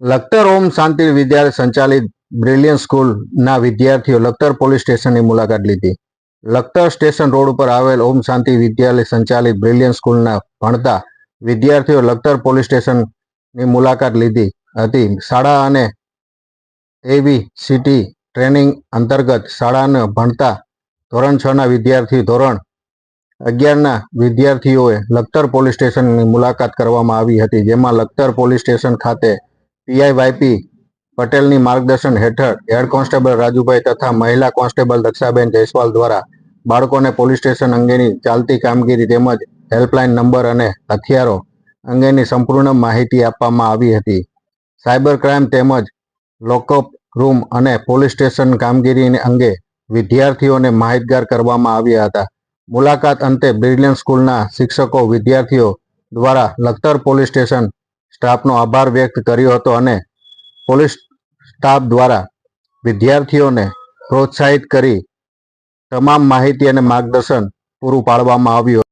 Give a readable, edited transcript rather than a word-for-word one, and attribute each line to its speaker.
Speaker 1: લખતર ઓમ શાંતિ વિદ્યાલય સંચાલિત બ્રિલિયન્ટ સ્કૂલના વિદ્યાર્થીઓ લખતર પોલીસ સ્ટેશનની મુલાકાત લીધી. લખતર સ્ટેશન રોડ ઉપર આવેલ ઓમ શાંતિ વિદ્યાલય સંચાલિત બ્રિલિયન્ટ સ્કૂલના ભણતા વિદ્યાર્થીઓ લખતર પોલીસ સ્ટેશનની મુલાકાત લીધી હતી. શાળા અને એવીસીટી ટ્રેનિંગ અંતર્ગત શાળાને ભણતા ધોરણ 6ના વિદ્યાર્થી, ધોરણ 11ના વિદ્યાર્થીઓએ લખતર પોલીસ સ્ટેશનની મુલાકાત કરવામાં આવી હતી, જેમાં લખતર પોલીસ સ્ટેશન ખાતે પીઆઈ વાયપી પટેલની માર્ગદર્શન હેઠળ હેડ કોન્સ્ટેબલ રાજુભાઈ તથા મહિલા કોન્સ્ટેબલ દક્ષાબેન જયસ્વાલ દ્વારા બાળકોને પોલીસ સ્ટેશન અંગેની ચાલતી કામગીરી તેમજ હેલ્પલાઇન નંબર અને હથિયારો અંગેની સંપૂર્ણ માહિતી આપવામાં આવી હતી. સાયબર ક્રાઇમ તેમજ લોકઅપ રૂમ અને પોલીસ સ્ટેશન કામગીરી અંગે વિદ્યાર્થીઓને માહિતગાર કરવામાં આવ્યા હતા. મુલાકાત અંતે બ્રિલિયન્ટ સ્કૂલના શિક્ષકો વિદ્યાર્થીઓ દ્વારા લખતર પોલીસ સ્ટેશન સ્ટાફનો આભાર વ્યક્ત કર્યો હતો અને પોલીસ સ્ટાફ દ્વારા વિદ્યાર્થીઓને પ્રોત્સાહિત કરી તમામ માહિતી અને માર્ગદર્શન પૂરું પાડવામાં આવ્યું.